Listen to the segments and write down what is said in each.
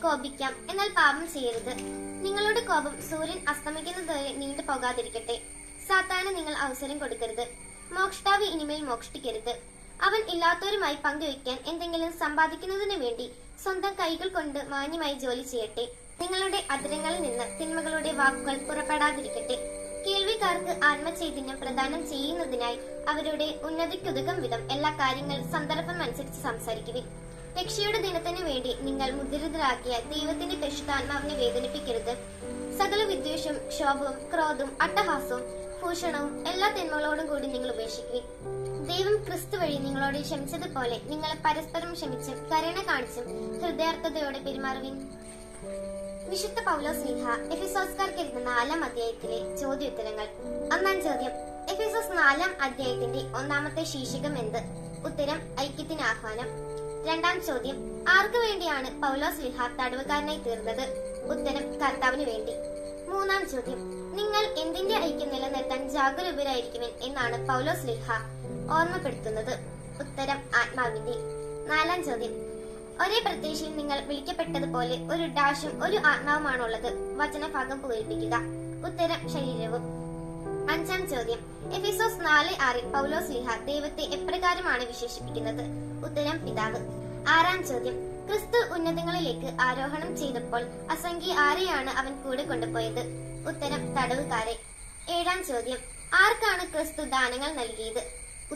കോപിക്കാം, എന്നാൽ പാപം ചെയ്യരുത്. നിങ്ങളുടെ കോപം സൂര്യൻ അസ്തമിക്കുന്നതുവരെ നീണ്ടു പോകാതിരിക്കട്ടെ. സാത്താന് നിങ്ങൾ അവസരം കൊടുക്കരുത്. മോഷ്ടാവ് ഇനിമേൽ മോഷ്ടിക്കരുത്. അവൻ ഇല്ലാത്തവരുമായി പങ്കുവയ്ക്കാൻ എന്തെങ്കിലും സമ്പാദിക്കുന്നതിനു വേണ്ടി സ്വന്തം കൈകൾ കൊണ്ട് മാന്യമായി ജോലി ചെയ്യട്ടെ. നിങ്ങളുടെ അധരങ്ങളിൽ നിന്ന് തിന്മകളുടെ വാക്കുകൾ പുറപ്പെടാതിരിക്കട്ടെ. കേൾവിക്കാർക്ക് ആത്മചൈതന്യം പ്രദാനം ചെയ്യുന്നതിനായി അവരുടെ ഉന്നതിക്കുതകം വിധം എല്ലാ കാര്യങ്ങളും സന്ദർഭം അനുസരിച്ച് സംസാരിക്കുവിൻ. രക്ഷയുടെ ദിനത്തിനു വേണ്ടി നിങ്ങൾ മുദ്രിതരാക്കിയ ദൈവത്തിന്റെ പരിശുദ്ധാത്മാവിനെ വേദനിപ്പിക്കരുത്. സകല വിദ്വേഷവും, ക്ഷോഭവും, ക്രോധവും, അട്ടഹാസവും, ഭൂഷണവും എല്ലാ തിന്മകളോടും കൂടി നിങ്ങൾ ഉപേക്ഷിക്കുവിൻ. ദൈവം ക്രിസ്തു വഴി നിങ്ങളോട് ക്ഷമിച്ചതുപോലെ നിങ്ങൾ പരസ്പരം ക്ഷമിച്ചും കരുണ കാണിച്ചും ഹൃദയാർത്ഥതയോടെ പെരുമാറുവിൻ. വിശുദ്ധ പൗലോസ്ലീഹ എഫെസോസ്കാർക്ക് എഴുതുന്ന 4-ാം അധ്യായത്തിലെ ചോദ്യോത്തരങ്ങൾ. 1-ാം ചോദ്യം, എഫെസോസ് 4-ാം അധ്യായത്തിന്റെ 1-ാമത്തെ ശീർഷകം എന്ത്? ഉത്തരം, ഐക്യത്തിന് ആഹ്വാനം. 2-ാം ചോദ്യം, ആർക്കു വേണ്ടിയാണ് പൗലോസ്ലീഹ തടവുകാരനായി തീർന്നത്? ഉത്തരം, കർത്താവിന് വേണ്ടി. 3-ാം ചോദ്യം, നിങ്ങൾ എന്തിന്റെ ഐക്യം നിലനിർത്താൻ ജാഗരൂകരായിരിക്കുമെൻ എന്നാണ് പൗലോസ്ലീഹ ഓർമ്മപ്പെടുത്തുന്നത്? ഉത്തരം, ആത്മാവിന്റെ. 4-ാം ചോദ്യം, ഒരേ പ്രത്യാശയിൽ നിങ്ങൾ വിളിക്കപ്പെട്ടതുപോലെ ഒരു ഡാഷും ഒരു ആത്മാവുമാണുള്ളത്. വചനഭാഗം പൂരിപ്പിക്കുക. ഉത്തരം, ശരീരവും. 5-ാം ചോദ്യം, എഫെസോസ് 4:6 പൗലോസ്ലീഹ ദൈവത്തെ എപ്രകാരമാണ് വിശേഷിപ്പിക്കുന്നത്? ഉത്തരം, പിതാവ്. 6-ാം ചോദ്യം, ക്രിസ്തു ഉന്നതങ്ങളിലേക്ക് ആരോഹണം ചെയ്തപ്പോൾ അസംഖ്യ ആരെയാണ് അവൻ കൂടെ കൊണ്ടുപോയത്? ഉത്തരം, തടവുകാരെ. 7-ാം ചോദ്യം, ആർക്കാണ് ക്രിസ്തു ദാനങ്ങൾ നൽകിയത്?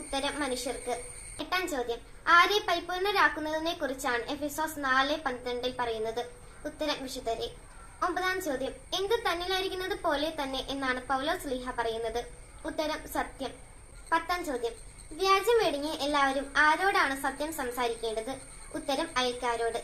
ഉത്തരം, മനുഷ്യർക്ക്. 8-ാം ചോദ്യം, ആരെ പരിപൂർണരാക്കുന്നതിനെ കുറിച്ചാണ് എഫെസോസ് 4:12 പറയുന്നത്? ഉത്തരം, വിശുദ്ധരെ. 9-ാം ചോദ്യം, എന്ത് തന്നിലായിരിക്കുന്നത് പോലെ തന്നെ എന്നാണ് പൗലോസ്ലീഹ പറയുന്നത്? ഉത്തരം, സത്യം. 10-ാം ചോദ്യം, വ്യാജം വെടിഞ്ഞ് എല്ലാവരും ആരോടാണ് സത്യം സംസാരിക്കേണ്ടത്? ഉത്തരം, അയൽക്കാരോട്.